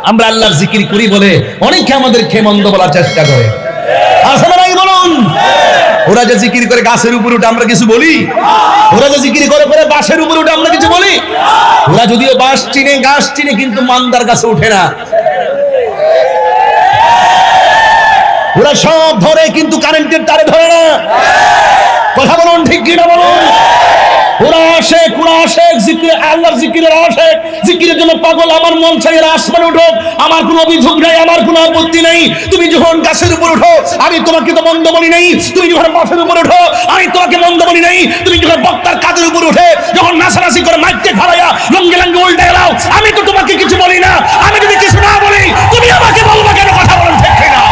আমরা আল্লাহর জিকির করি বলে অনেকে আমাদেরকে মন্দ বলার চেষ্টা করে। আছে না নাই বলুন? ওরা যে জিকির করে গাছের উপর উঠে আমরা কিছু বলি? ওরা যে জিকির করে করে বাঁশের উপর উঠে আমরা কিছু বলি? ওরা যদিও বাঁশ চিনে গাছ চিনে কিন্তু মান্দার গাছে উঠে না। ওরা সব ধরে কিন্তু কারেন্টের তারে ধরে না। কথা বলুন ঠিক কিনা বলুন? ওরা আশেক, জিকির, আল্লাহর জিকিরের আশেক, জিকিরের জন্য পাগল। আমার মন চাই এরা আসমানে উঠো, আমার কোনো অভিযোগ নাই, আমার কোনো আপত্তি নাই। তুমি যখন গাছের উপর উঠো আমি তোমাকে তো মন্দ বলি নাই, তুমি যখন মাছের উপর উঠো আমি তোমাকে মন্দ বলি নাই, তুমি যখন বক্তার কাঁধের উপর উঠে যখন নাচানাচি করে মাইককে ফালাইয়া লঙ্গে লঙ্গে উল্টে গেলাও আমি তো তোমাকে কিছু বলি না। আমি যদি কিছু না বলি তুমি আমাকে বলবা কেন? কথা বলুন ঠিক কিনা?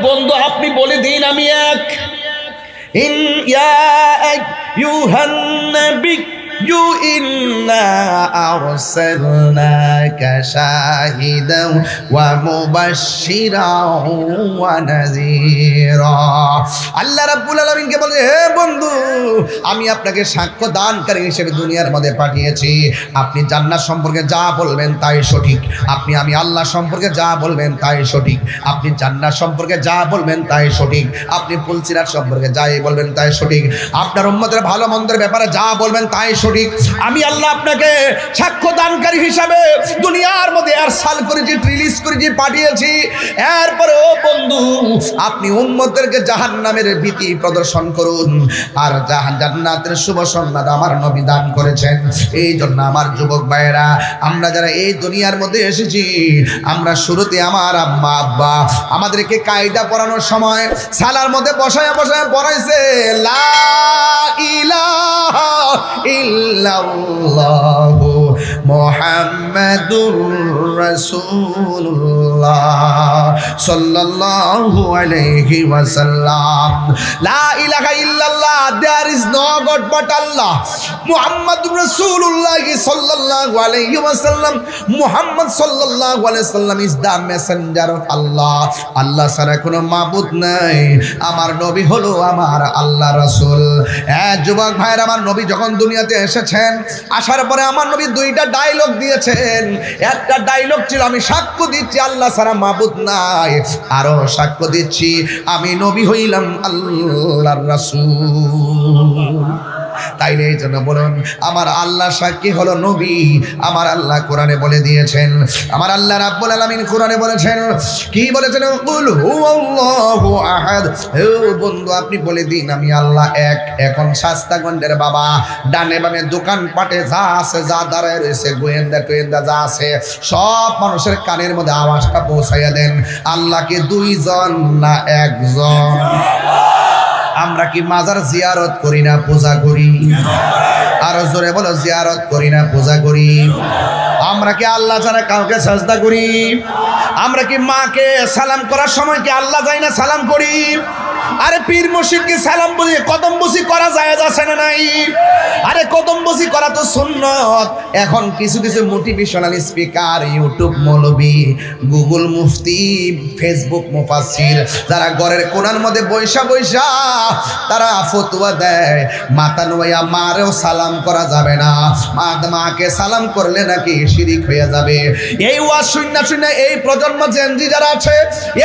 বন্ধু আপনি বলে দিন আমি এক। ইন ইয়া আইয়ুহান নাবিয়্যু ইন্না আরসালনাকা শাহিদান ওয়া মুবাশশিরান ওয়া নাযীরা। আল্লাহ রাব্বুল আলামিনকে বলে, হে বন্ধু আমি আপনাকে সাক্ষ্য দানকারী হিসেবে দুনিয়ার মধ্যে পাঠিয়েছি। আপনি জান্নাত সম্পর্কে যা বলবেন তাই সঠিক, আমি আল্লাহ সম্পর্কে যা বলবেন তাই সঠিক, আপনি জান্নাত সম্পর্কে যা বলবেন তাই সঠিক, আপনি ফুলসিরাত সম্পর্কে যাই বলবেন তাই সঠিক, আপনার উম্মতের ভালো মন্দের ব্যাপারে যা বলবেন তাই সঠিক। আমি আল্লাহ আপনাকে সাক্ষ্য দানকারী হিসাবে দুনিয়ার মধ্যে আরসাল করেছি, রিলিজ করেছি, পাঠিয়েছি। এরপরে ও বন্ধু আপনি উম্মতদেরকে জাহান্নামের ভীতি প্রদর্শন করুন, আর জান্নাতের শুভ সংবাদ আমার নবী দান করেছেন। এই জন্য আমার যুবক ভাইয়েরা, আমরা যারা এই দুনিয়ার মধ্যে এসেছি, আমরা শুরুতে আমার আম্মা আব্বা আমাদেরকে কায়দা পড়ানোর সময় সালার মধ্যে বসায় বসায় পড়াইছে লা ইলাহা ইল্লাল্লাহু মুহাম্মাদুর রাসূলুল্লাহ সাল্লাল্লাহু আলাইহি ওয়াসাল্লাম। লা ইলাহা ইল্লাল্লাহ, there is no god but Allah, মুহাম্মাদুর রাসূলুল্লাহ সাল্লাল্লাহু আলাইহি ওয়াসাল্লাম, মুহাম্মদ সাল্লাল্লাহু আলাইহি ওয়াসাল্লাম is the messenger of Allah, আল্লাহ ছাড়া কোনো মাবুদ নাই, আমার নবী হলো আমার আল্লাহ রাসূল। যুবক ভাইরা, আমার নবী যখন দুনিয়াতে এসেছেন, আসার পরে আমার নবী দুইটা ডায়লগ দিয়েছেন। একটা ডায়লগ ছিল আমি সাক্ষ্য দিচ্ছি আল্লাহ ছাড়া মাবুদ নাই, আরো সাক্ষ্য দিচ্ছি আমি নবী হইলাম আল্লাহর রাসূল। তাইলে এই জন্য বলুন, আমার আল্লাহ সাক্ষী হলো নবী। আমার আল্লাহ কোরআনে বলে দিয়েছেন, আমার আল্লাহ রাব্বুল আলামিন কোরআনে বলেছেন, কি বলেছেন? কুল হুয়াল্লাহু আহাদ। হে বন্ধু আপনি বলে দিন আমি আল্লাহ এক। এখন শাস্তা গন্ডের বাবা, ডানে বামে দোকান পাটে যা আছে, যা দাঁড়ায় রয়েছে, গোয়েন্দা টোয়েন্দা যা আছে, সব মানুষের কানের মধ্যে আওয়াজটা পৌঁছাইয়া দেন, আল্লাহ কি দুইজন না একজন? আমরা কি মাজার জিয়ারত করি না পূজা করি? আরো জোরে বলো, জিয়ারত করি না পূজা করি? আমরা কি আল্লাহ ছাড়া কাউকে সাজদা করি? আমরা কি মাকে সালাম করার সময় কি আল্লাহ যাই না সালাম করি? আরে পীর মুর্শিদকে সালাম বলি, কদম বসি করা যায় আছে না নাই? আরে কদম বসি করা তো সুন্নত। এখন কিছু কিছু মোটিভেশনাল স্পিকার, ইউটিউব মৌলবী, গুগল মুফতি, ফেসবুক মুফাসসির, যারা ঘরের কোণার মধ্যে বৈশা বৈশা তারা ফতোয়া দেয় মাথা নোয়া মারেও সালাম করা যাবে না, মাকে সালাম করলে নাকি শিরিক হয়ে যাবে। এই ওয়াজ শুননা শুননা এই প্রজন্ম জেনজি যারা আছে,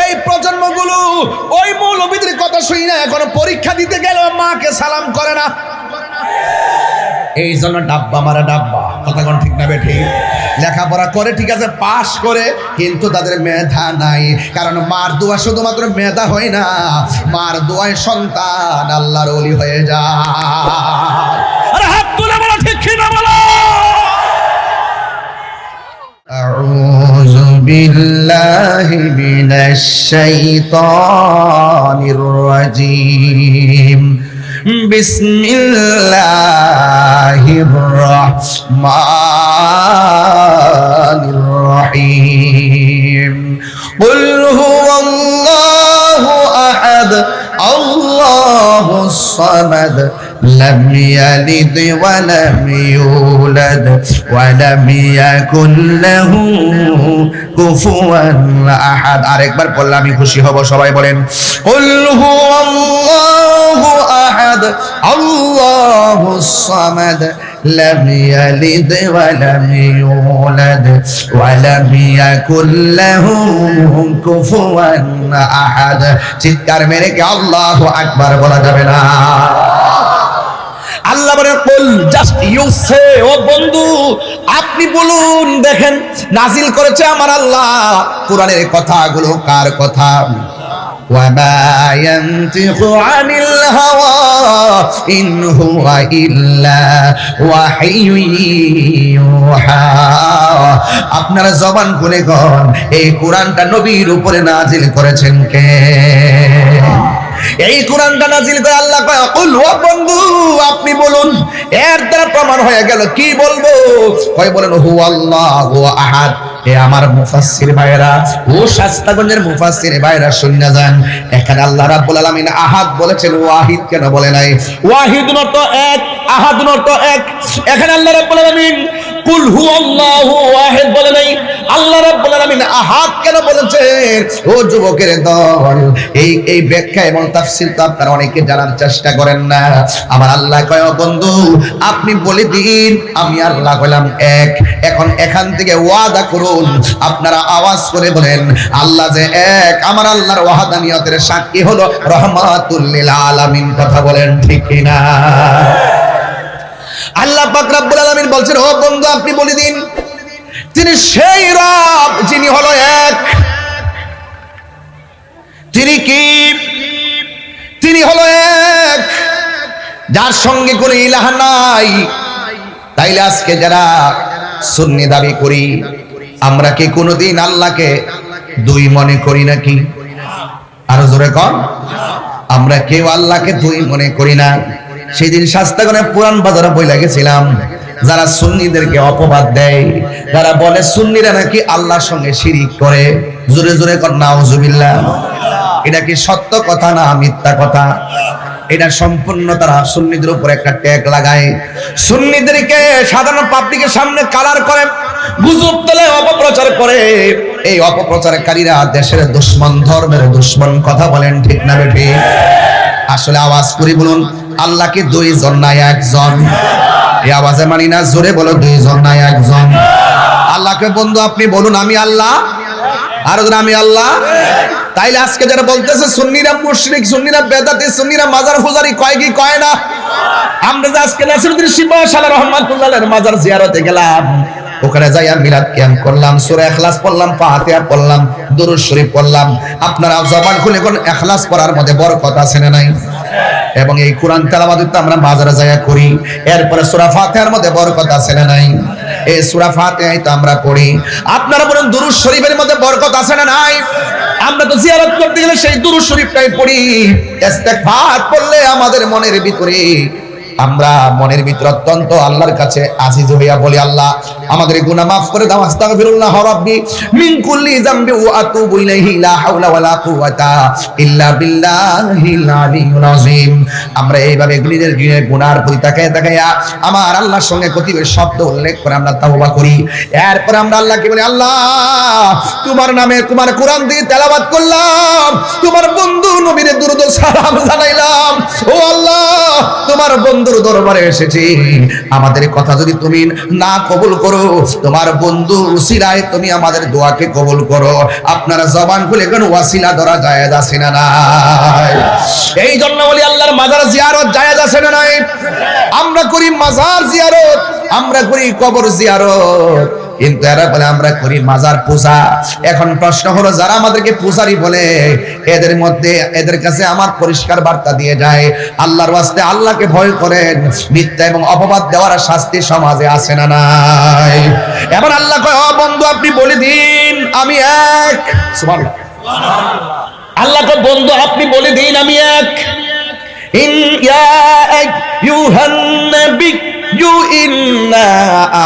এই প্রজন্মগুলো ওই মৌলবীদের কথা শুনি না, এখন পরীক্ষা দিতে গেলেও মাকে সালাম করে না। এই জন্য ডাব্বা মারা ডাব্বা, কথা কোন ঠিক না বেঠি? লেখাপড়া করে ঠিক আছে, পাস করে, কিন্তু তাদের মেধা নাই। কারণ মার দোয়া শুধুমাত্র মেধা হয় না, মার দোয়ায় সন্তান আল্লাহর ওলি হয়ে যায়। আরে হাত তুলে বলো ঠিক কি না বলো? আউযু বিল্লাহি মিনাশ শাইতানির রাজীম। বিসমিল্লাহির রহমানির রহিম। কুল হুয়াল্লাহু আহাদ, আল্লাহু আল্লাহুস সামাদ লাম ইয়ালিদ ওয়া লাম ইউলাদ ওয়া লাম ইয়াকুল লাহু কুফুয়ান আহাদ। আরেকবার বললে আমি খুশি হব, সবাই বলেন কুল হুয়াল্লাহু আহাদ আল্লাহুস সামাদ লাম ইয়ালিদ ওয়া লাম ইউলাদ ওয়া লাম ইয়াকুল লাহু কুফুয়ান আহাদ। চিৎকার মেরে কি আল্লাহু আকবার বলা যাবে না? আল্লাহ বলেন কুল, জাস্ট ইউ সে, ও বন্ধু আপনি বলুন। দেখেন নাজিল করেছে আমার আল্লাহ। কোরআনের কথাগুলো কার কথা? ওয়ামা ইয়ানতিকু আনিল হাওয়া ইন হুয়া ইল্লা ওয়াহিয়ুন ইউহা। আপনারা জবান খুলে কোন এই কোরআনটা নবীর উপরে নাজিল করেছেন কে? এই কোরআনটা নাজিল করে আল্লাহ কয় কুল, ও বন্ধু আপনি বলুন। এর দ্বারা প্রমাণ হয়ে গেল। কি বলবো? কয় বলেন হুয়াল্লাহু আহাদ। এ আমার মুফাসসির ভাইরা ও শাস্তাগঞ্জের মুফাসসির ভাইরা শুনে যান, এখানে আল্লাহ রাব্বুল আলামিন আহাদ বলেছেন, ওয়াহিদ কেন বলে নাই? ওয়াহিদুন অর্থ এক, আহাদুন অর্থ এক। এখানে আল্লাহ রাব্বুল আলামিন কুল হুয়াল্লাহু ওয়াহিদ বলে নাই, আল্লাহ রাব্বুল আলামিন আহাদ কেন বলেছেন? ও যুবকের দল, এই ব্যাখ্যা এবং তাফসীর তো আপনারা অনেকে জানার চেষ্টা করেন না। আমার আল্লাহ কয় বন্ধু আপনি বলে দিন আমি আল্লাহ কইলাম এক। এখন এখান থেকে ওয়াদা করুন, আপনারা আওয়াজ করে বলেন আল্লাহ যে এক। আমার আল্লাহর ওয়াহদানিয়তের সাক্ষী হলো রাহমাতুল লিল আলামিন। কথা বলেন ঠিক কিনা? আল্লাহ পাক রব্বুল আলামিন বলছেন ও বন্ধু আপনি বলে দিন তিনি সেই রব যিনি হলো এক। তিনি কি? তিনি হলো এক, যার সঙ্গে কোনো ইলাহ নাই। তাইলে আজকে যারা সুন্নি দাবি করি আমরা কি কোনোদিন আল্লাহকে দুই মনে করি নাকি? আরো জোরে কর। আমরা কেউ আল্লাহকে দুই মনে করি না। সেদিন শাস্তাগণে পুরান বাজারে বইলা গেছিলাম, যারা সুন্নিদেরকে অপবাদ দেয়, যারা বলে সুন্নিরা নাকি আল্লাহর সঙ্গে শিরিক করে, জোরে জোরে কর নাউজুবিল্লাহ। এটা কি সত্য কথা না মিথ্যা কথা? এটা সম্পূর্ণ তারা সুন্নিদের উপর একটা ট্যাগ লাগায়, সুন্নিদেরকে সাধারণ পাবলিকের সামনে কালার করে, গুজব তোলে, অপপ্রচার করে। এই অপপ্রচারকারীরা দেশের দুশমন, ধর্মের দুশমন। কথা বলেন ঠিক না বেঠি? আসলে আওয়াজ করে বলুন আল্লাহ কি দুইজন না একজন? এই আওয়াজে মানি না, জোরে বলো দুইজন না একজন? আল্লাহকে বন্ধু আপনি বলুন আমি আল্লাহ, আর আমি আল্লাহ। তাইলে আজকে যারা বলতেছে সুন্নিরা মুশরিক, সুন্নিরা বেদাতি, সুন্নিরা মাজার পূজারি, কয় কি কয় না? আমরা যে আজকে নাসিরউদ্দিন শিববাবা সাহেব রাহমাতুল্লাহের মাজার জিয়ারতে গেলাম, ওখানে যাইয়া মিলাদ কিয়াম করলাম, সূরা ইখলাস পড়লাম, ফাতিহা পড়লাম, দুরূদ শরীফ পড়লাম। আপনারা জবান খুলে কোন ইখলাস পড়ার মধ্যে বরকত আছে না নাই? এবং এই কোরআন তেলাওয়াত তো আমরা বাজারে যাইয়া করি। এরপরে সূরা ফাতিহার মধ্যে বরকত আছে না নাই? এই সূরা ফাতিহাই তো আমরা পড়ি। আপনারা বলেন দুরূদ শরীফের মধ্যে বরকত আছে না নাই? আমরা তো জিয়ারত করতে গেলে সেই দুরূদ শরীফটাই পড়ি। ইস্তেগফার পড়লে আমাদের মনের ভিতরে, আমরা মনের ভিতর অত্যন্ত আল্লাহর কাছে আজিজ হইয়া বলি আল্লাহ আমাদের গুনাহ মাফ করে দাও, আস্তাগফিরুল্লাহ রাব্বি মিন কুল্লি যামবি ওয়া আতুবু ইলাইহি লা হাওলা ওয়ালা কুওয়াতা ইল্লা বিল্লাহিল আলিয়্যিল আযীম। আমরা এইভাবে নিজের গুনার প্রতি তাকায়া আমার আল্লাহর সঙ্গে কতিপয় শব্দ উল্লেখ করে আমরা তাওবা করি। এরপর আমরা আল্লাহকে বলি আল্লাহ তোমার নামে তোমার কোরআন দিয়ে তেলাওয়াত করলাম, তোমার বন্ধু নবীর দুরূদ ও সালাম জানাইলাম। ও আল্লাহ তোমার বন্ধুর দরবারে এসেছি, আমাদের কথা যদি তুমি না কবুল করো, তোমার বন্ধু উসিলায় তুমি আমাদের দোয়াকে কবুল করো। আপনারা জবান খুলে কোন ওয়াসিলা ধরা জায়েজ আছে না নাই? এই জন্য বলি আল্লাহর মাজার জিয়ারত জায়েজ আছে না নাই? আমরা করি মাজার জিয়ারত, আমরা করি কবর জিয়ারত, কিন্তু এরা বলে আমরা করি মাজার পূজা। এখন প্রশ্ন হলো যারা আমাদেরকে পূজারি বলে এদের মধ্যে, এদের কাছে আমার পরিষ্কার বার্তা দিয়ে যায় আল্লাহর ওয়াস্তে আল্লাহকে ভয় করেন। মিথ্যা এবং অপবাদ দেওয়ার শাস্তি সমাজে আছে না নাই? এবার আল্লাহ কয় ও বন্ধু আপনি বলে দিন আমি এক। সুবহানাল্লাহ। আল্লাহ কয় বন্ধু আপনি বলে দিন আমি এক। ইন ইয়া আইয়ুহান নাবী ইন্না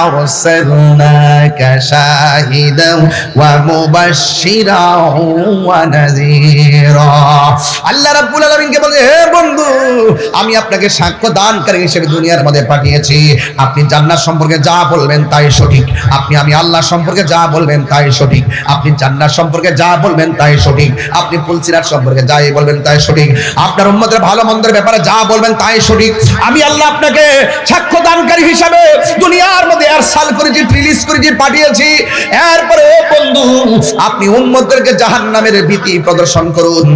আরসালনাকা শাহিদান ওয়া মুবাশশিরাও ওয়া নাযীরা। আল্লাহ রাব্বুল আলামিনকে বলে, হে বন্ধু, আমি আপনাকে সাক্ষ্য দানকারী হিসেবে দুনিয়ার মধ্যে পাঠিয়েছি। আপনি জান্নাত সম্পর্কে যা বলবেন তাই সঠিক, আমি আল্লাহ সম্পর্কে যা বলবেন তাই সঠিক, আপনি জান্নাত সম্পর্কে যা বলবেন তাই সঠিক, আপনি ফুলসিরাত সম্পর্কে যাই বলবেন তাই সঠিক, আপনার উম্মতের ভালো মন্দের ব্যাপারে যা বলবেন তাই সঠিক। আমি আল্লাহ আপনাকে সাক্ষ্য দানকারী হিসাবে দুনিয়ার মধ্যে আরসাল করেছি, রিলিজ করেছি, পাঠিয়েছি। এরপরে বন্ধু, আপনি উম্মতদেরকে জাহান্নামের ভীতি প্রদর্শন করুন,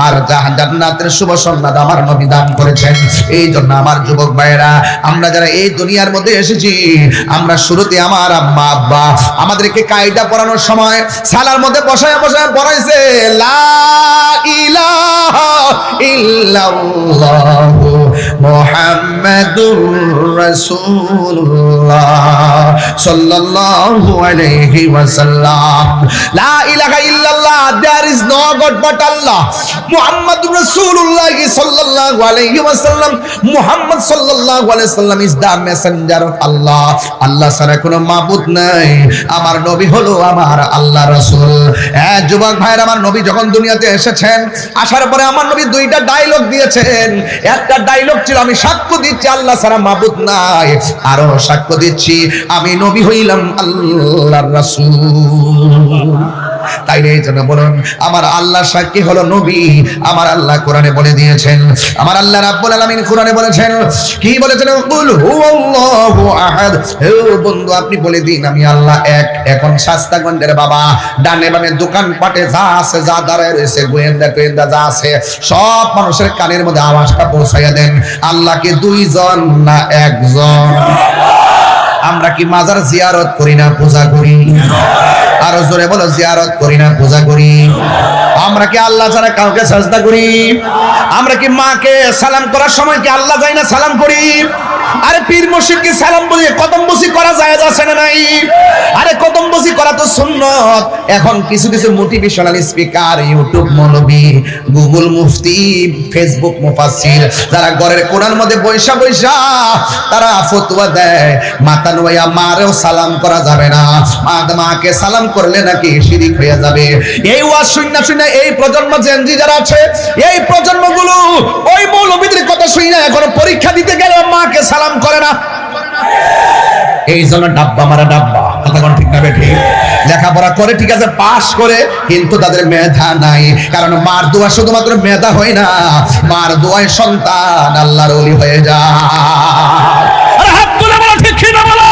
আর জান্নাতের শুভ সংবাদ আমার নবী দান করেছেন। এই জন্য আমার যুবক ভাইয়েরা, আমরা যারা এই দুনিয়ার মধ্যে এসেছি, আমরা শুরুতে আমার আম্মা আব্বা আমাদেরকে কায়দা পড়ানোর সময় সালার মধ্যে বসায় বসায় পড়াইছে, লা ইলাহা ইল্লাল্লাহু মুহাম্মাদুর রাসূলুল্লাহ সাল্লাল্লাহু আলাইহি ওয়াসাল্লাম। লা ইলাহা ইল্লাল্লাহ, there is no god but Allah, মুহাম্মাদুর রাসূলুল্লাহ সাল্লাল্লাহু আলাইহি ওয়াসাল্লাম, মুহাম্মদ সাল্লাল্লাহু আলাইহি ওয়াসাল্লাম is the messenger of Allah। আল্লাহ ছাড়া কোনো মাবুদ নাই, আমার নবী হলো আমার আল্লাহ রাসূল। যুবক ভাইরা, আমার নবী যখন দুনিয়াতে এসেছেন, আসার পরে আমার নবী দুইটা ডায়লগ দিয়েছেন। একটা ডায়লগ ছিল, আমি সাক্ষ্য দিচ্ছি আল্লাহ ছাড়া মাবুদ নাই, আরো সাক্ষ্য দিচ্ছি আমি নবী হইলাম আল্লাহর রাসূল। তাই এই জন্য বলুন, আমার আল্লাহ সাক্ষী হলো নবী। আমার আল্লাহ কোরআনে বলে দিয়েছেন, আমার আল্লাহ রাব্বুল আলামিন কোরআনে বলেছেন, কি বলেছেন? কুল হুয়াল্লাহু আহাদ। হে বন্ধু, আপনি বলে দিন আমি আল্লাহ এক। এখন শাস্তাগঞ্জের বাবা, ডানে বামে দোকান পাটে যা আছে, যা দাঁড়ায় রয়েছে, গোয়েন্দা টোয়েন্দা যা আছে, সব মানুষের কানের মধ্যে আওয়াজটা পৌঁছাইয়া দেন, আল্লাহকে দুইজন না একজন। আমরা কি মাজার জিয়ারত করি না পূজা করি? আরো জোরে বলো, জিয়ারত করি না পূজা করি? আমরা কি আল্লাহ ছাড়া কাউকে সাজদা করি? আমরা কি মাকে সালাম করার সময় কি আল্লাহ যাই না সালাম করি? আরে পীর মুর্শিদকে সালাম বলি, কদম বসি করা যায় আছে না নাই? আরে কদম বসি করা তো সুন্নত। এখন কিছু কিছু মোটিভেশনাল স্পিকার, ইউটিউব মৌলবী, গুগল মুফতি, ফেসবুক মুফাসসির, যারা ঘরের কোণার মধ্যে বৈশা বৈশা তারা ফতোয়া দেয়, মাথা নোয়া মারেও সালাম করা যাবে না, মাকে সালাম করলে নাকি শিরিক হয়ে যাবে। এই ওয়াজ শুনে শুনে এই প্রজন্ম জেনজি যারা আছে, এই প্রজন্মগুলো ওই মৌলবীদের কথা শুনে এখন পরীক্ষা দিতে গেলে মাকে সালাম করে না। এই জন্য ডাব্বা মারা ডাব্বা, কথাগণ ঠিক না বেঠি? লেখাপড়া করে ঠিক আছে, পাস করে, কিন্তু তাদের মেধা নাই। কারণ মার দোয়া শুধুমাত্র মেধা হয় না, মার দোয়ায় সন্তান আল্লাহর ওলি হয়ে যায়। আরে হাত তুলে বলো, ঠিক কি না বলো?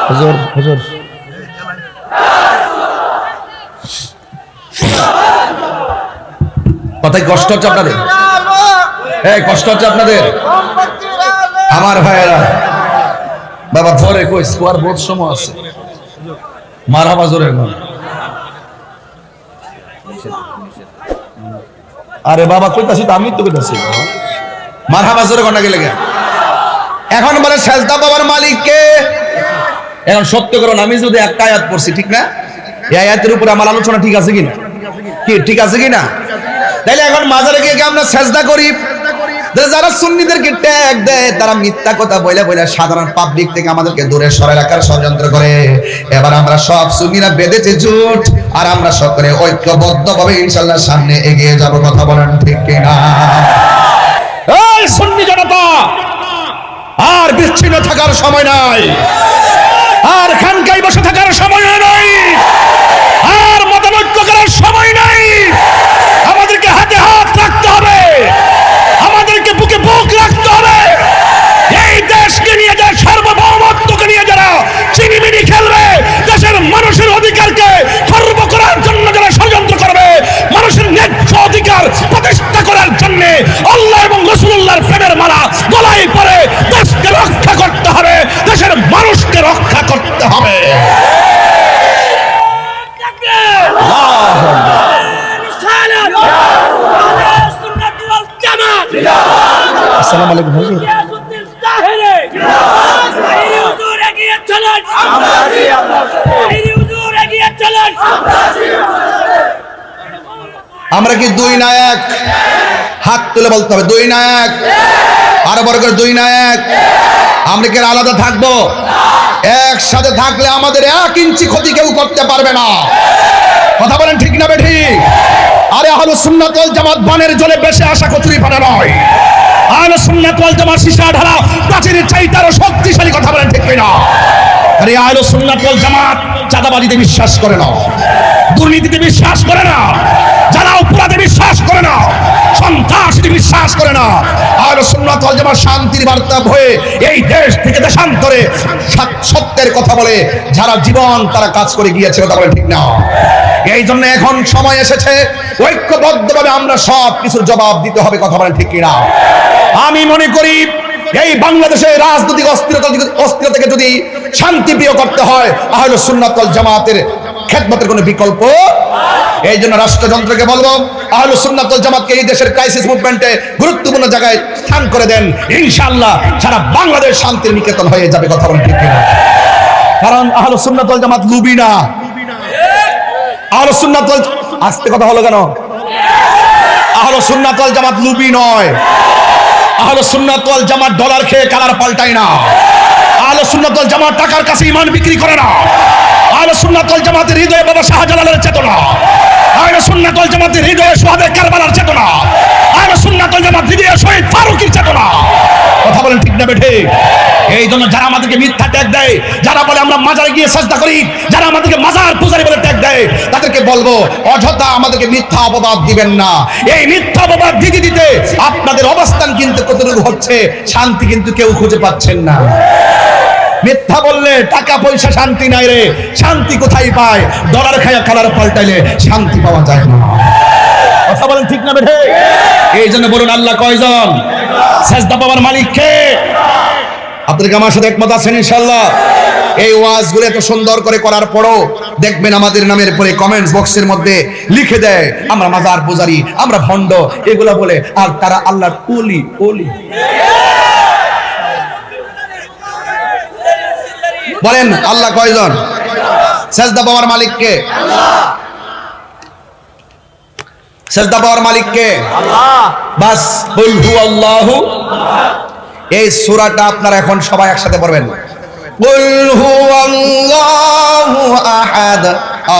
হুজুর হুজুর, কথাই কষ্ট হচ্ছে আপনাদের? হ্যাঁ, কষ্ট হচ্ছে আপনাদের? আমার ভাইয়েরা, বাবা ধরে কই স্কোয়ার বহুত সময় আছে, মারহাবা জোরে না। আরে বাবা কইতাছি তো, আমি তো কইতাছি মারহাবা জোরে কোনটা গেলে। এখন বলে সেজদা বাবার মালিক কে? এখন সত্য করুন, আমি যদি একটা আয়াত পড়ছি, ঠিক না? এই আয়াতের উপরে আমার আলোচনা ঠিক আছে কিনা? কি ঠিক আছে কিনা? তাইলে এখন মাজারে গিয়ে আমরা সেজদা করি। যারা সুন্নিদেরকে ট্যাগ দেয়, তারা মিথ্যা কথা বলে বলে সাধারণ পাবলিক থেকে আমাদেরকে দূরে সরে রাখার ষড়যন্ত্র করে। এবার আমরা সব সুন্নিরা বেঁধেছে জোট, আর আমরা সকলে ঐক্যবদ্ধভাবে ইনশাআল্লাহ সামনে এগিয়ে যাব। কথা বলেন ঠিক কিনা? এই সুন্নি জনতা, আর বিচ্ছিন্ন থাকার সময় নাই, আর খানকায় বসে থাকার সময় নাই, আর মতানৈক্য করার সময় নাই। আমাদেরকে হাতে হাত রাখতে হবে, আমাদেরকে বুকে বুক রাখতে হবে। এই দেশকে নিয়ে, যারা সার্বভৌমত্বকে নিয়ে যারা চিনিমিনি খেলবে, দেশের মানুষের অধিকারকে খর্ব করার জন্য যারা ষড়যন্ত্র করবে, মানুষের ন্যায্য অধিকার প্রতিষ্ঠা করার জন্য আল্লাহ এবং রাসূলুল্লাহর প্রেমের মালা গলায় পরে দেশকে রক্ষা করতে হবে, দেশের মানুষকে রক্ষা করতে হবে। আসসালামু আলাইকুম হুজুর। আমরা কি দুই না এক? হাত তুলে বলতে হবে দুই না এক। আরো বড় করে দুই না এক। আমরা কি আলাদা থাকবো? একসাথে থাকলে আমাদের 1 ইঞ্চি ক্ষতি কেউ করতে পারবে না। কথা বলেন ঠিক না বেঠিক? আরে আহলুস সুন্নাত ওয়াল জামাত বানের জলে বেশে আসা কচুরি পানা নয়। আহলুস সুন্নাত ওয়াল জামাত সীসা ঢালা প্রাচীরের চাইতে আরো শক্তিশালী। কথা বলেন ঠিক কিনা? আরে আহলুস সুন্নাত ওয়াল জামাত চাঁদাবাজিতে বিশ্বাস করে না, দুর্নীতিতে বিশ্বাস করে না, যারা অপরাধে বিশ্বাস করে না, সন্ত্রাসীতে বিশ্বাস করে না। আহলুস সুন্নাত ওয়াল জামাত শান্তির বার্তা হয়ে এই দেশ থেকে দেশান্তরে সত্যের কথা বলে যারা জীবন তারা কাজ করে গিয়েছে। কথা বলেন ঠিক না? এই জন্য এখন সময় এসেছে ঐক্যবদ্ধভাবে আমরা সব কিছুর জবাব দিতে হবে। কথা বলেন ঠিক কিনা? আমি মনে করি এই বাংলাদেশে রাজনৈতিক অস্থিরতা থেকে যদি শান্তি প্রিয় করতে হয়, আহলুস সুন্নাত ওয়াল জামাতের খেদমতের কোনো বিকল্প। এই জন্য রাষ্ট্রযন্ত্রকে বলবো আহলুস সুন্নাত ওয়াল জামাতকে এই দেশের ক্রাইসিস মুভমেন্টে গুরুত্বপূর্ণ জায়গায় স্থান করে দেন। ইনশাআল্লাহ সারা বাংলাদেশ শান্তির নিকেতন হয়ে যাবে। কথা বলেন ঠিক কিনা? কারণ আহলুস সুন্নাত ওয়াল জামাত লুবি না। আহলুস সুন্নাত ওয়াল আস্তে কথা হলো কেন? আহলুস সুন্নাত ওয়াল জামাত লুবি নয়। আহলুস সুন্নাত ওয়াল জামাত ডলার খেয়ে কালার পাল্টায় না। আহলুস সুন্নাত ওয়াল জামাত টাকার কাছে ঈমান বিক্রি করে না। আহলুস সুন্নাত ওয়াল জামাতের হৃদয়ে বাবা শাহজালালের চেতনা। আহলুস সুন্নাত ওয়াল জামাতের হৃদয়ে শুহাদায়ে কারবালার চেতনা। আহলুস সুন্নাত ওয়াল জামাত হৃদয়ে শহীদ ফারুকীর চেতনা। কথা বলেন ঠিক না বেঠিক? এই জন্য যারা আমাদেরকে মিথ্যা ট্যাগ দেয়, যারা বলে আমরা মাজারে গিয়ে সাজদা করি, যারা আমাদেরকে মাজার পূজারী বলে ট্যাগ দেয়, তাদেরকে বলবো অযথা আমাদেরকে মিথ্যা অপবাদ দিবেন না। এই মিথ্যা অপবাদ দিতে দিতে আপনাদের অবস্থান কিন্তু কতটুকু হচ্ছে, শান্তি কিন্তু কেউ খুঁজে পাচ্ছেন না। মিথ্যা বললে টাকা পয়সা শান্তি নাই রে। শান্তি কোথায় পায়? ডলার খায়া কালার পাল্টাইলে শান্তি পাওয়া যায় না। কথা বলেন ঠিক না বেঠে? এই জন্য বলুন আল্লাহ কয়জন? সাজদা পাওয়ার মালিক কে? আপনাদের আমার সাথে একমত আছেন ইনশাআল্লাহ? এই ওয়াজগুলো এত সুন্দর করে করার পরও দেখবেন আমাদের নামের পরে কমেন্টস বক্সের মধ্যে লিখে দেয় আমরা মাজার পূজারি, আমরা ভণ্ড, এগুলা বলে। আর তারা আল্লাহর ওলি। ওলি বলেন আল্লাহ কয়জন? সাজদা পাওয়ার মালিক কে? আল্লাহ। সাজদা পাওয়ার মালিক কে? আল্লাহ। বাস কুল হুয়াল্লাহু আহাদ। এই সূরাটা আপনারা এখন সবাই একসাথে পড়বেন। কুল হুয়াল্লাহু আহাদ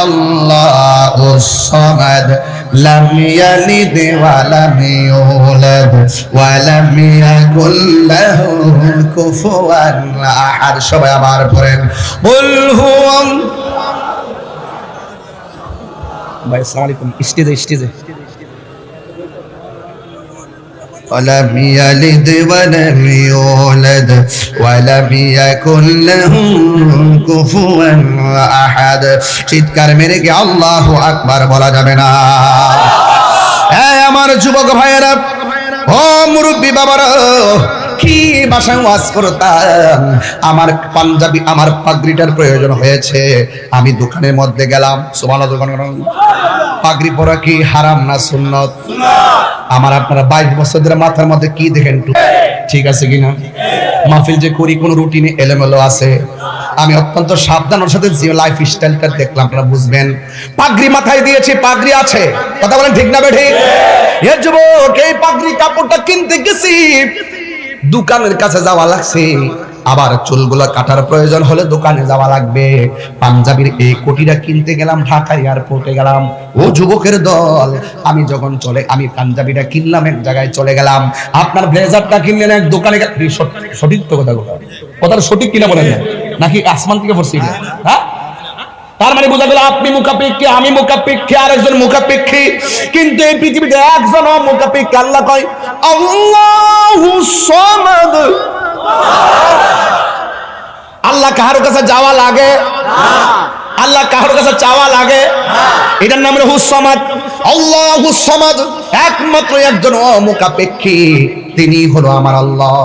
আল্লাহুস সামাদ লাম ইয়ালিদ ওয়া লাম ইউলাদ ওয়া লাম ইয়াকুল লাহু কুফুয়ান আহাদ। সবাই আবার পড়েন কুল হুয়াল। ভাই আসসালামু আলাইকুম। স্টেজে ولم يلد ولم يولد ولم يكن له كفوا احد। চিৎকার মেরে কি আল্লাহু আকবার বলা যাবে না? এই আমার যুবক ভাইয়েরা, ও মুরব্বি বাবারা, কি ভাষায় ওয়াজ করতাম। আমার পাঞ্জাবি, আমার পাগড়িটার প্রয়োজন হয়েছে। আমি দোকানের মধ্যে গেলাম। সুবহানাল্লাহ। দোকান পাগড়ি পরা কি হারাম না সুন্নত? আমার আপনারা 22 বছর ধরে মাথার মধ্যে কি দেখেন? ঠিক আছে কিনা? মাহফিল যে করি কোন রুটিনে এলোমেলো আছে। আমি অত্যন্ত সাবধানের সাথে যে লাইফ স্টাইলটা দেখলাম আপনারা বুঝবেন। পাগড়ি মাথায় দিয়েছি, পাগড়ি আছে। কথা বলেন ঠিক না বেঠিক? এ যুবক, এই পাগড়ি কাপড়টা কিনতে গেছি, দোকানের কাছে যাওয়া লাগছে। আবার চুলগুলো কাটার প্রয়োজন হলে দোকানে যাওয়া লাগবে। পাঞ্জাবির এই কোটিটা কিনতে গেলাম, ঢাকা এয়ারপোর্টে গেলাম। ও যুবকের দল, আমি পাঞ্জাবিটা কিনলাম, এক জায়গায় চলে গেলাম। আপনার ব্লেজারটা কিনলেন এক দোকানে। সঠিক তো কথাটা সঠিক কিনা বলেন না? নাকি আসমান থেকে পড়ছি? হ্যাঁ, তার মানে বোঝা গেল আপনি মুখাপেক্ষী, আমি মুখাপেক্ষী, আরেকজন মুখাপেক্ষী। কিন্তু এই পৃথিবীতে একজন মুখাপেক্ষী। আল্লাহ কয় আল্লাহুস সামাদ। আল্লাহ কাহার কাছে যাওয়া লাগে? আল্লাহ কাহার কাছে চাওয়া লাগে? এটার নাম হলো হুস সামাদ। আল্লাহুস সামাদ, একমাত্র একজন অমুখাপেক্ষী, তিনি হলো আমার আল্লাহ।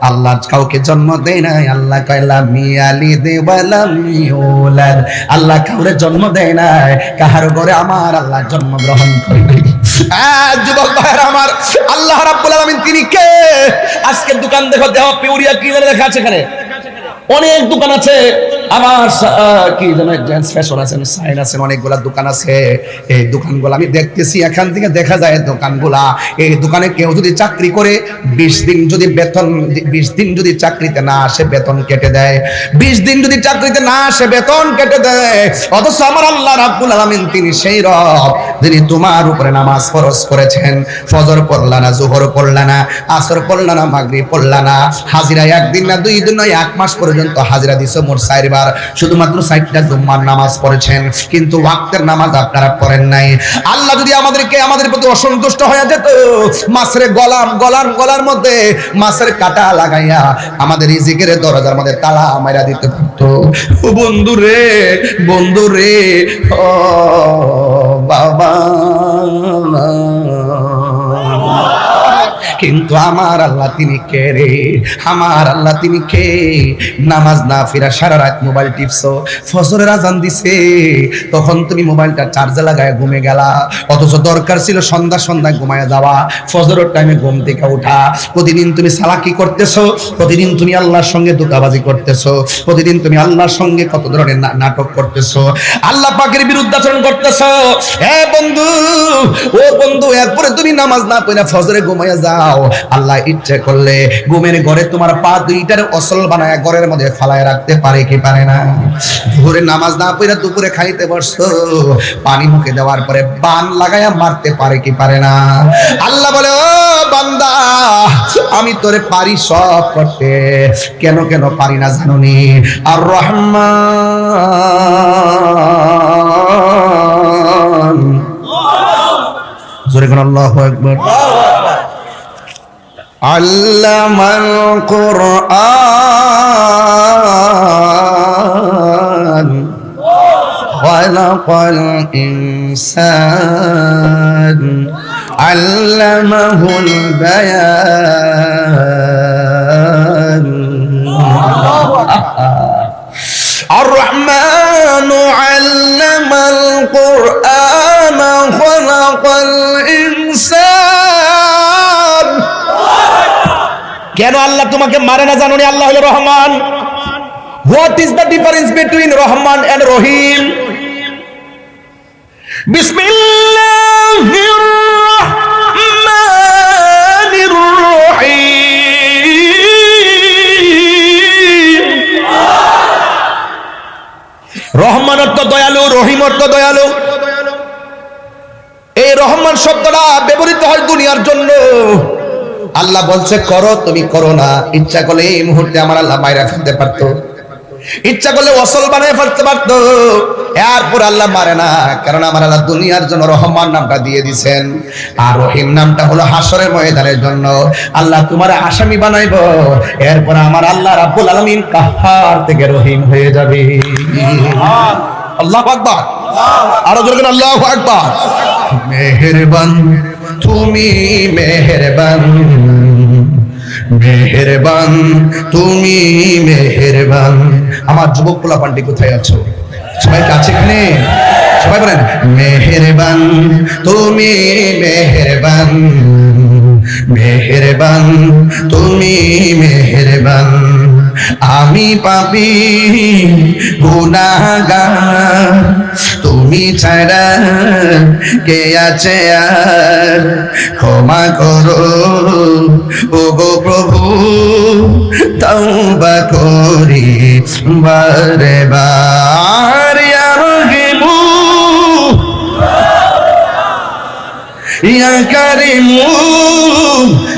আল্লাহ কাউকে জন্ম দেয় নাই। আল্লাহ কয় লাম ইয়ালিদ ওয়া লাম ইউলাদ। আল্লাহ কাউরে জন্ম দেয় নাই, কাহার ঘরে আমার আল্লাহ জন্ম গ্রহণ করে নাই। যুবক ভাইরা আমার, আল্লাহ রাব্বুল আলামিন তিনি কে? আজকে দোকান দেখো, দেহ পিউরিয়া কি লেখা আছে এখানে? অনেক দোকান আছে, আমার কি যেন জেন্টস ফ্যাশন আছেন, সাইন আছেন, অনেকগুলা দোকান আছে। এই দোকানগুলো আমি দেখতেছি, এখান থেকে দেখা যায় দোকানগুলা, এই দোকানে কেউ যদি চাকরি করে 20 দিন যদি বেতন, 20 দিন যদি চাকরিতে না আসে বেতন কেটে দেয়, 20 দিন যদি চাকরিতে না আসে বেতন কেটে দেয়। অথচ আমার আল্লাহ রাব্বুল আলামিন তিনি সেই রব যিনি তোমার উপরে নামাজ ফরজ করেছেন। ফজর পড়লা না, যোহর পড়লা না, আসর পড়লা না, মাগরিব পড়লা না, হাজিরা একদিন না 2 দিন নয় 1 মাস পর্যন্ত হাজিরা দিছো মোট 4 বার, শুধুমাত্র 4টা জুম্মার নামাজ পড়েছেন, কিন্তু ওয়াক্তের নামাজ আপনারা পড়েন নাই। আল্লাহ যদি আমাদের প্রতি অসন্তুষ্ট হয়ে যেত, মাছের গলার মধ্যে মাছের কাঁটা লাগাইয়া আমাদের রিজিকের দরজার মধ্যে তালা মাইরা দিতে পারতো। ও বন্ধু রে, ও বাবা, কিন্তু আমার আল্লাহ তিনি কে রে? আমার আল্লাহ তিনি কে? নামাজ না ফিরা সারা রাত মোবাইল টিপছো, ফজরের আজান দিছে তখন তুমি মোবাইলটা চার্জে লাগায় ঘুমে গেলা, অথচ দরকার ছিল সন্ধ্যায় ঘুমায় যাওয়া, ফজরের টাইমে ঘুম থেকে ওঠা। প্রতিদিন তুমি সালাকি করতেছো, প্রতিদিন তুমি আল্লাহর সঙ্গে ধোঁকাবাজি করতেছো, প্রতিদিন তুমি আল্লাহর সঙ্গে কত ধরনের নাটক করতেছো, আল্লাহ পাকের বিরুদ্ধাচরণ করতেছো। ও বন্ধু, এরপরে তুমি নামাজ না পড়ে ফজরে ঘুমায় যাও, আল্লাহ ইচ্ছে করলে ঘুমের ঘরে তোমার পা দুইটার অসল বানায় ঘরের মধ্যে ফালায় রাখতে পারে কি পারে না? দুপুরে নামাজ না পড়ে দুপুরে খাইতে বসছো, পানি মুখে দেওয়ার পরে বান লাগায়া মারতে পারে কি পারে না? আল্লাহ বলে, ও বান্দা, আমি তোরে পারি সব করতে, কেন পারি না জানোনি? আর রহমান, জোরে কোন আল্লাহু আকবার। আল্লামাল কুরআন খালাকাল ইনসান আল্লামাহুল বায়ান। আর রহমানু আল্লামাল কুরআন খালাকাল ইনসান। কেন আল্লাহ তোমাকে মারে না জানোনি? আল্লাহ হলো রহমান। What is the difference between Rahman and Rahim? বিসমিল্লাহির রহমানির রহিম। রহমান অর্থ দয়ালু, রহিম অর্থ দয়ালু। এই রহমান শব্দটা ব্যবহৃত হয় দুনিয়ার জন্য। আল্লাহ বলছে করো, তুমি করো না। ইচ্ছা করলে এই মুহূর্তে আমার আল্লাহ মাইরা ফেলতে পারতো, ইচ্ছা করলে ওসল বানিয়ে ফেলতে পারতো। এরপর আল্লাহ মারে না, কারণ আমার আল্লাহ দুনিয়ার জন্য রহমান নামটা দিয়ে দিয়েছেন, আর রহিম নামটা হলো হাসরের ময়দানের জন্য। আল্লাহ তোমার আসামি বানাইবো, এরপর আমার আল্লাহ রাব্বুল আলামিন কাহ্হার থেকে রহিম হয়ে যাবে। আল্লাহু আকবার, আরো জোরে বলেন আল্লাহু আকবার। মেহেরবান তুমি, মেহেরবান, মেহেরবান তুমি, মেহেরবান। আমার যুবক পোলাপানটি কোথায় আছো? সবাই কাছে এখানে, সবাই বলেন মেহেরবান তুমি, মেহেরবান, মেহেরবান তুমি, মেহেরবান। আমি পাপী গুনাহগার, তুমি ছাড়া কে আছে আর? ক্ষমা করো ওগো প্রভু, তওবা করি বারে বার। ইয়া রহিমু ইয়া কারিমু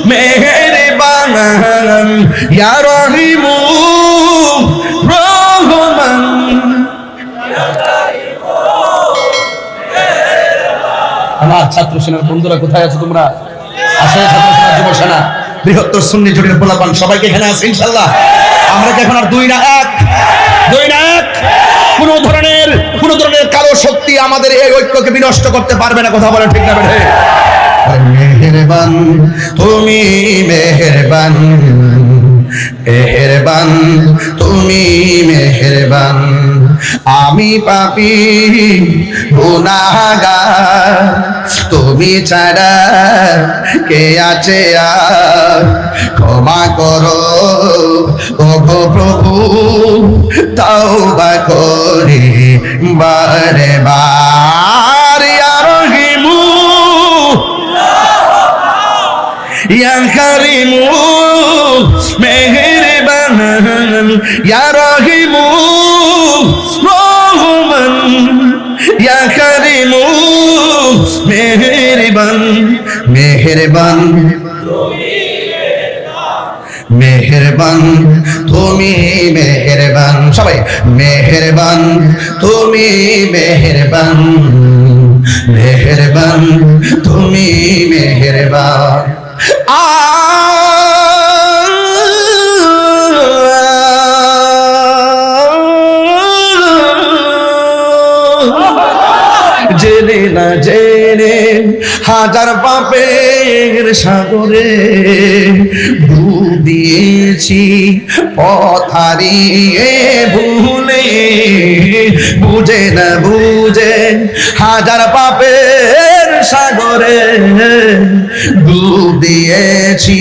মেহেরবান, ইয়া রহিমু রহমান। আমার ছাত্র সেনার বন্ধুরা কোথায় আছো তোমরা? আসলে ছাত্র সেনা, যুব সেনা, বৃহত্তর সুন্নি জোটের পোলাপান সবাইকে এখানে আছে ইনশাআল্লাহ। আমরা কি এখন আর দুই না এক? কোন ধরনের কালো শক্তি আমাদের এই ঐক্যকে বিনষ্ট করতে পারবে না। কথা বলেন ঠিক না? মেহেরবান তুমি, মেহেরবান, মেহেরবান তুমি, মেহেরবান। আমি পাপী গুনাহগার, তুমি ছাড়া কে আছে আর, ক্ষমা করো ওগো প্রভু, তাওবা করি বারে বার। ইয়া রহিমু ইয়া কারিমু মেহেরবান, ইয়া রহিমু রহমান, ইয়া কারিমু মেহেরবান, মেহেরবান মেহেরবান তুমি মেহেরবান, সবাই মেহেরবান তুমি মেহেরবান, মেহেরবান তুমি মেহেরবান। জেনে না জেনে হাজার পাপের সাগরে ডুব দিয়েছি পথ হারিয়ে ভুলে, বুঝে না বুঝে হাজার পাপের সাগরে ডুব দিয়েছি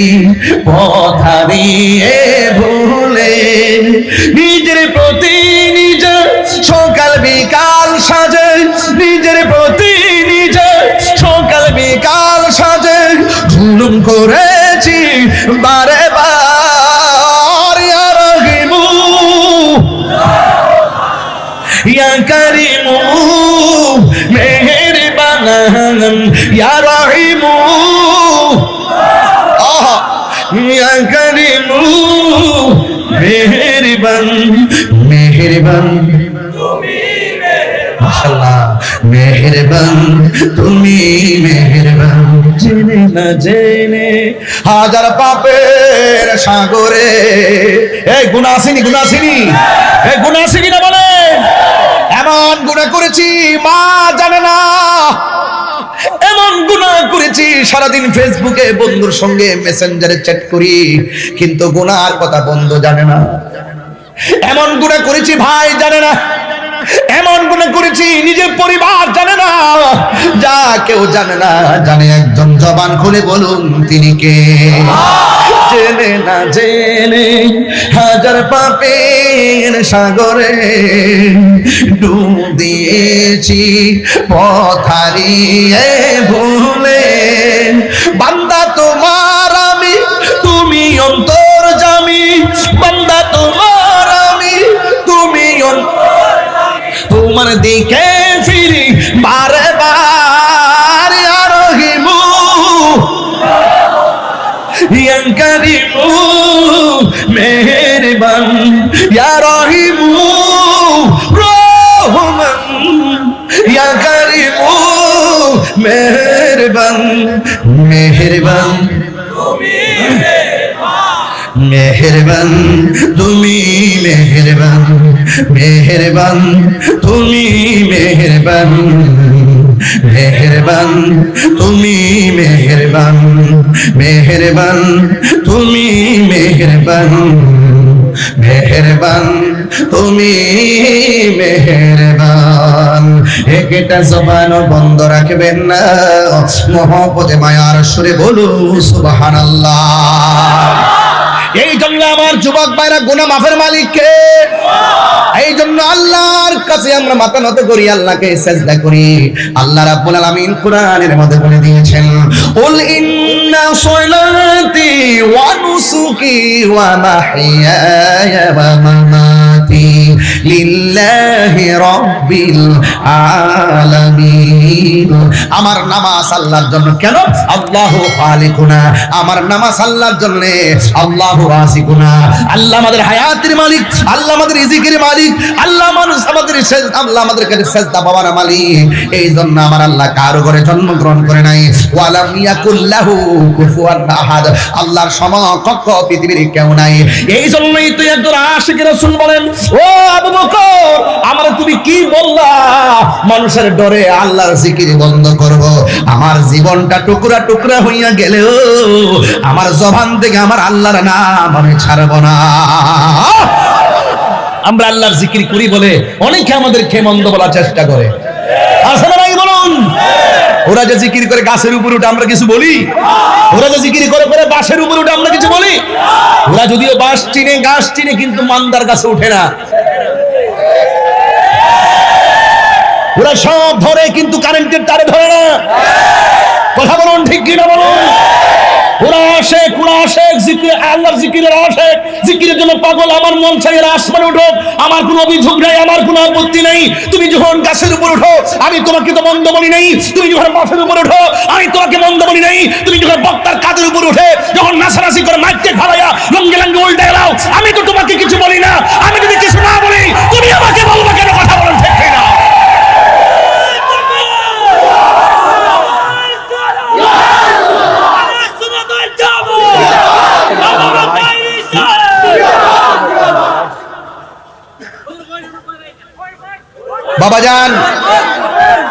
পথ হারিয়ে ভুলে, নিজের প্রতি নিজে সকাল বিকাল সাজে, নিজের প্রতি নিজে সকাল বিকাল সাজে জুলুম করেছি বারে বার। ইয়া রহিমু ইয়া কারিমু মেহেরবান, ইয়া রহিমু ইয়া কারিমু মেহেরবান, মেহেরবান মাশাআল্লাহ, মেহেরবান তুমি মেহেরবান। জেনে না জেনে হাজার পাপের সাগরে, এই গুনাহ আসেনি, গুনাহ আসেনি, এই গুনাহ আসেনি না বলে, এমন গুনাহ করেছি মা জানে না, এমন গুনাহ করেছি সারাদিন ফেসবুকে বন্ধুর সঙ্গে মেসেঞ্জারে চ্যাট করি, কিন্তু গুনাহর কথা বন্ধু জানে না। এমন গুনাহ করেছি ভাই জানে না, এমন গুনাহ করেছি নিজের পরিবার জানে না, যা কেউ জানে না, জানে একজন, জবান খুলে বলুন তিনি কে। জেনে না জেনে হাজার পাপের সাগরে ডুব দিয়েছি পথ হারিয়ে ভুলে, বান্দা তোমার আমি তুমি অন্তর্যামী, বান্দা তোমার আমি তুমি তোমার দিকে ফিরি বারে বার। ইয়া রহিমু ইয়া কারিমু মেহেরবান, ইয়া রহিমু রহমান, ইয়া কারিমু মেহেরবান, মেহেরবান মেহেরবান তুমি মেহেরবান, মেহেরবান তুমি মেহেরবান, মেহেরবান তুমি মেহেরবান, মেহেরবান তুমি মেহেরবান, মেহেরবান তুমি মেহেরবান। একটা জবান বন্ধ রাখবেন না, মহব্বতে মায়ার সুরে বলু সুবহানাল্লাহ। এই জন্য আমার যুবক ভাইরা, গুনাহ মাফের মালিক কে? এই জন্য আল্লাহর কাছে আমরা মাথা নত করি, আল্লাহকে সিজদা করি। আল্লাহ রাব্বুল আলামিন কোরআনের মধ্যে বলে দিয়েছেন, কুল ইন্না সলাতি ওয়া নুসুকি ওয়া মাহইয়ায়া ওয়া মামাতি লিল্লাহি রাব্বিল আলামিন। আমার নামাজ আল্লাহর জন্য। কেন? আল্লাহু খালিকুনা। আমার নামাজ আল্লাহর জন্য, আল্লাহু রাযিকুনা। আল্লাহ আমাদের হায়াতের মালিক, আল্লাহ আমাদের রিজিকের মালিক, আল্লাহ আল্লাহ আমাদের কাছে সিজদা পাওয়ার মালিক। এই জন্য আমার আল্লাহ কারো ঘরে জন্মগ্রহণ করে নাই। ওয়ালাম ইয়াকুল্লাহু কুফুয়ান আহাদ। আল্লাহর সমকক্ষ পৃথিবীর কেউ নাই। এই জন্যই তো একজন আশিক রাসূল বলেন, ও আবু বকর, আমার তুমি কি বললা মানুষের ডরে আল্লাহর জিকির বন্ধ করব? আমার জীবনটা টুকরা টুকরা হইয়া গেলেও আমার জবান থেকে আমার আল্লাহর নাম আমি ছাড়ব না। আমরা আল্লাহর জিকির করি বলে অনেকে আমাদেরকে মন্দ বলার চেষ্টা করে। আছে না নাই বলুন? ওরা যে জিকির করে গাছের উপরে উঠে আমরা কিছু বলি? ওরা যে জিকির করে করে বাঁশের উপরে উঠে আমরা কিছু বলি? ওরা যদিও বাঁশ চিনে গাছ চিনে কিন্তু মান্দার গাছে উঠে না। ওরা সব ধরে কিন্তু কারেন্টের তারে ধরে না। কথা বলুন ঠিক কিনা বলুন? ওরা আশেক, ওরা আশেক, জিকির আল্লাহর জিকিরের আশেক, জিকিরের জন্য পাগল। আমার মন চাই এরা আসমানে উঠো, আমার কোনো অভিযোগ নাই, আমার কোনো আপত্তি নাই। তুমি যখন গাছের উপর উঠো আমি তোমাকে তো মন্দ বলি নাই, তুমি যখন মাঠের উপর উঠো আমি তোমাকে মন্দ বলি নাই, তুমি যখন বক্তার কাঁধের উপর উঠে যখন নাচানাচি করে মাইকে ফালাইয়া লঙ্গে লঙ্গে উল্টে গেলাও আমি তো তোমাকে কিছু বলি না। আমি যদি কিছু না বলি তুমি আমাকে বলবা কেন? কথা বলেন ঠিক কিনা?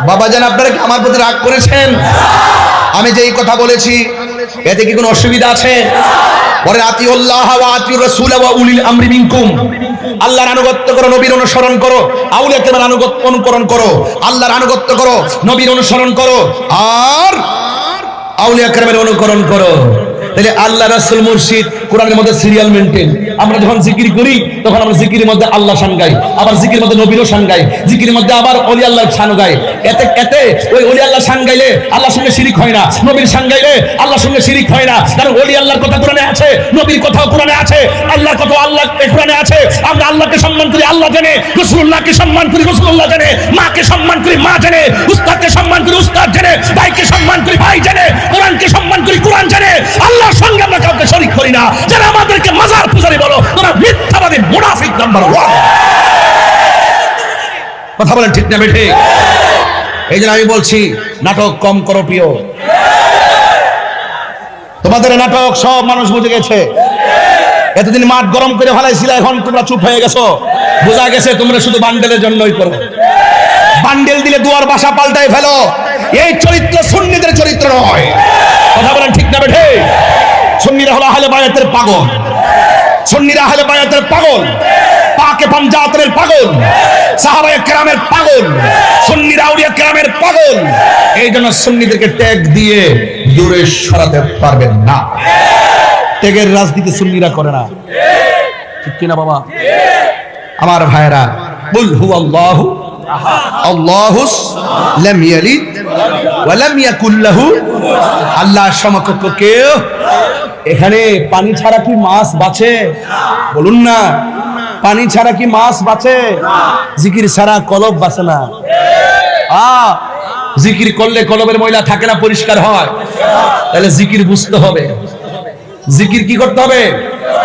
বাবাজান আপনারা কি আমার প্রতি রাগ করেছেন? আমি যেই কথা বলেছি এতে কি কোনো অসুবিধা আছে? বলেন আতিউল্লাহ ওয়া আতিউর রাসূল ওয়া উলিল আমরি মিনকুম। আল্লাহর আনুগত্য করো, নবীর অনুসরণ করো, আউলিয়া কেরামের আনুগত্য অনুকরণ করো। আল্লাহর আনুগত্য করো, নবীর অনুসরণ করো, আর আউলিয়া কেরামের অনুকরণ করো। তাহলে আল্লাহ রাসূল মুর্শিদ কোরআনের মধ্যে সিরিয়াল মেইনটেইন। আমরা যখন জিকির করি তখন আমরা জিকিরের মধ্যে আল্লাহ শান গাই, আবার জিকিরের মধ্যে নবীরও শান গাই, জিকিরের মধ্যে আবার ওলি আল্লাহর শান গাই। এতে ওই ওলি আল্লাহর শান গাইলে আল্লাহর সঙ্গে শিরিক হয় না, নবীর শান গাইলে আল্লাহর সঙ্গে শিরিক হয় না। কারণ ওলি আল্লাহর কথা কোরআনে আছে, নবীর কথাও কোরআনে আছে, আল্লাহর কথা আল্লাহ কোরআনে আছে। আমরা আল্লাহকে সম্মান করি আল্লাহ জানে, রাসূলুল্লাহকে সম্মান করি রাসূলুল্লাহ জানে, মাকে সম্মান করি মা জানে, উস্তাদকে সম্মান করি উস্তাদ জানে, ভাইকে সম্মান করি ভাই জানে, কোরআনকে সম্মান করি কোরআন জানে। আল্লাহর সঙ্গে আমরা কাউকে শরীক করি না। যারা আমাদেরকে মাজার পূজারী বলো তোমরা মিথ্যাবাদী মুনাফিক নাম্বার 1। কথা বলেন ঠিক না বেঠে? এই জন্য আমি বলছি নাটক কম করো প্রিয়। তোমাদের নাটক সব মানুষ বুঝে গেছে। এতদিন মাঠ গরম করে ফেলাইছিল, এখন তোমরা চুপ হয়ে গেছো। বোঝা গেছে তোমরা শুধু বান্ডেলের জন্যই করো। বান্ডেল দিলে দুয়ার বাসা পাল্টাই ফেলো। এই চরিত্র সুন্নিদের চরিত্র নয়। কথা বলেন ঠিক না বেঠে? সুন্নিরা হলো আহলে বায়াতের পাগল, সুন্নিরা আহলে বায়াতের পাগল, পাকে পাঞ্জাতের পাগল, সাহাবায়ে কেরামের পাগল, সুন্নিরা আউলিয়া কেরামের পাগল। এই জন্য সুন্নিদেরকে ট্যাগ দিয়ে দূরে সরাতে পারবেন না। ট্যাগের রাজনীতি সুন্নিরা করে না, ঠিক কিনা বাবা? আমার ভাইরা, কুল হুয়াল্লাহু আল্লাহুস লাম ইয়ালিদ ওয়া লাম ইয়াকুল লাহু, আল্লাহর সমকক্ষ কেউ। এখানে পানি ছাড়া কি মাছ বাঁচে? বলুন না, পানি ছাড়া কি মাছ বাঁচে? জিকির ছাড়া কলব বাঁচে না। জিকির করলে কলবের ময়লা থাকে না, পরিষ্কার হয়। তাহলে জিকির বুঝতে হবে। জিকির কি করতে হবে?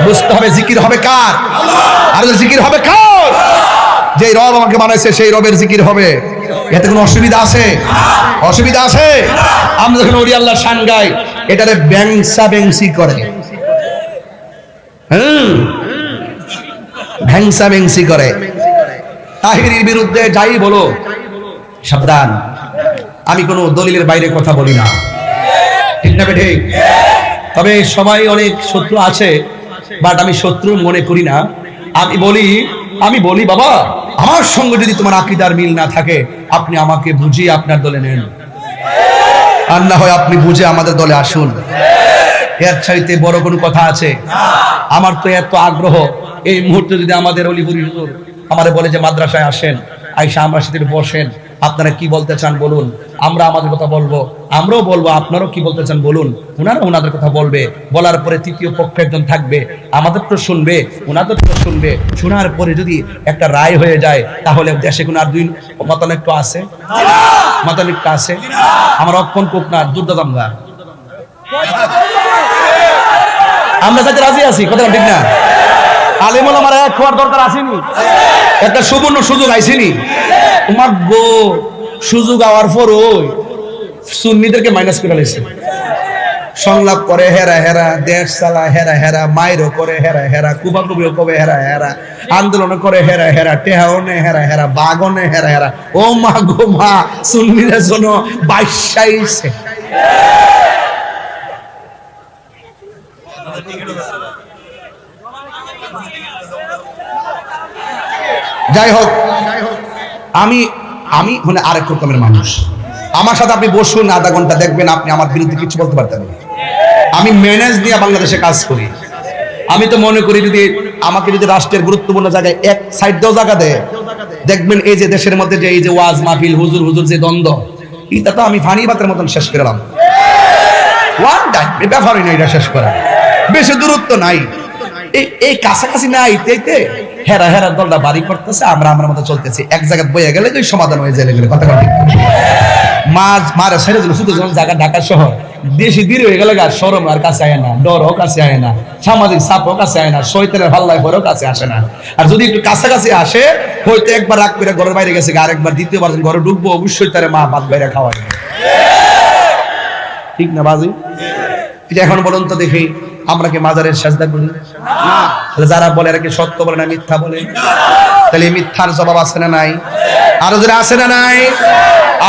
বুঝতে হবে। জিকির হবে কার? আর জিকির হবে কার? যে রব আমাকে বানাইছে সেই রবের জিকির হবে। এতে কোনো অসুবিধা আছে? অসুবিধা আছে? আমরা যখন ওলি আল্লাহর শান গাই এটারে ব্যাংসা ব্যাংসি করে, ভ্যাংসা ব্যাংসি করে। তাহিরির বিরুদ্ধে যাই বলো সাবধান। আমি কোনো দলিলের বাইরে কথা বলি না, ঠিক না বেঠে? তবে সবাই অনেক শত্রু আছে, বাট আমি শত্রু মনে করি না। আমি বলি বাবা, আমার সঙ্গে যদি তোমার আকীদার মিল না থাকে আপনি আমাকে বুঝিয়ে আপনার দলে নেন, আর না হয় আপনি বুঝে আমাদের দলে আসুন। এর চাইতে বড় কোনো কথা আছে? আমার তো এত আগ্রহ, এই মুহূর্তে যদি আমাদের অলিপুরি হুজুর আমারে বলে যে মাদ্রাসায় আসেন, আইসা আমার সাথে বসেন, আপনারা কি বলতে চান বলুন, আমরা আমাদের কথা বলবো, আমরাও বলবো, আপনারাও কি বলতে চান বলুন। ওনারা ওনাদের কথা বলবে, বলার পরে তৃতীয় পক্ষ একজন থাকবে, আমাদের তো শুনবে, ওনাদের তো শুনবে। শোনার পরে যদি একটা রায় হয়ে যায় তাহলে দেশে কোনো আর দুই মতানৈক্য আছে, মতানৈক্য আছে। আমার অক্ষণ কোক না দুর্দা দামগা, আমরা যাতে রাজি আছি, কথা ঠিক না? আলেমুল আমার এক হওয়ার দরকার আসেনি, একটা সুবর্ণ সুযোগ আইসেনি। তোমার গো সুযোগ আওয়ার পর ওই সুন্নিদেরকে মাইনাস করে লাইছে। সংলাপ করে হেরা হেরা, দেশ চালা হেরা হেরা, মাইরও করে হেরা হেরা, কুবাকুবিও কবে হেরা হেরা, আন্দোলন করে হেরা হেরা, টেহাওনে হেরা হেরা, বাগনে হেরা হেরা। ও মা গো মা, সুন্নিদের জন্য বাইশাইছে। যাই হোক, আমি আমি মানে আরেক রকমের মানুষ। আমার সাথে আপনি বসুন, আধা ঘন্টা দেখবেন, আপনি আমার বিরুদ্ধে কিছু বলতে পারতেন না। আমি ম্যানেজ নিয়ে বাংলাদেশে কাজ করি। আমি তো মনে করি যদি আমাকে যদি রাষ্ট্রের গুরুত্বপূর্ণ জায়গায় এক সাইড দেও জায়গা দেয়, দেখবেন এই যে দেশের মধ্যে যে এই যে ওয়াজ মাহফিল হুজুর হুজুর যে দ্বন্দ্ব, এটা তো আমি ফানি বাতের মতন শেষ করলাম। ওয়ান টাইম ব্যাপারই না, এটা শেষ করা বেশি দূরত্ব নাই, এই কাছাকাছি নাই। এইতে হেরা হেরা দলটা বাড়ি করতেছে, আমরা আমার মতো চলতেছি, এক জায়গায় বইয়া গেলে ওই সমাধান হয়ে যায় গেলে কথা ঠিক। মাছ মারে ছেড়ে দিল শুধু যখন জায়গা ঢাকা শহর দেশি দীর হয়ে গেলে আর শরম আর কাছে আয় না, ডর হোক কাছে আয় না, সামাজিক চাপ হোক কাছে আয় না, শৈতানের হাল্লায় ভরেও কাছে আসে না। আর যদি একটু কাছাকাছি আসে, হয়তো একবার রাগ করে ঘরের বাইরে গেছে, আরেকবার দ্বিতীয়বার ঘরে ঢুকবো, অবশ্যই তার মা ভাত বাইরে খাওয়ায়, ঠিক না বাজি? এটা এখন বলুন তো দেখি, আমরা কি মাজারের সাজদা করি? না। যারা বলে এরা কি সত্য বলে না মিথ্যা বলে? তাহলে মিথ্যার জবাব আছে না নাই? আরো যারা আছে না নাই?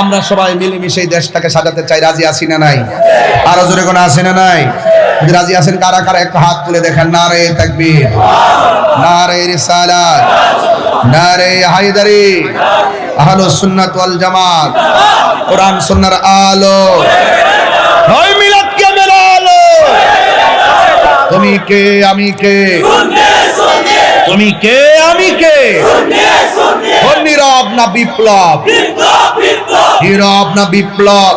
আমরা সবাই মিলেমিশে এই দেশটাকে সাজাতে চাই, রাজি আছি না নাই? আরো জোরে কোন আছে না নাই? যদি রাজি আছেন কারা কারা একটু হাত তুলে দেখেন। নারে তাকবীর, নারে রিসালাত, নারে হায়দারি, আহলুস সুন্নাত ওয়াল জামাত, কোরআন সুন্নাহর আলো, হয় মিলাদ কে মেরা আলো। তুমি কে আমি কে, তুমি কে আমি কে, নীরব না বিপ্লব, নীরব না বিপ্লব,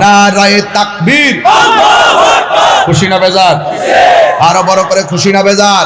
নারায়ে তাকবীর, খুশি না বেজার? আরো বড় করে খুশি না বেজার?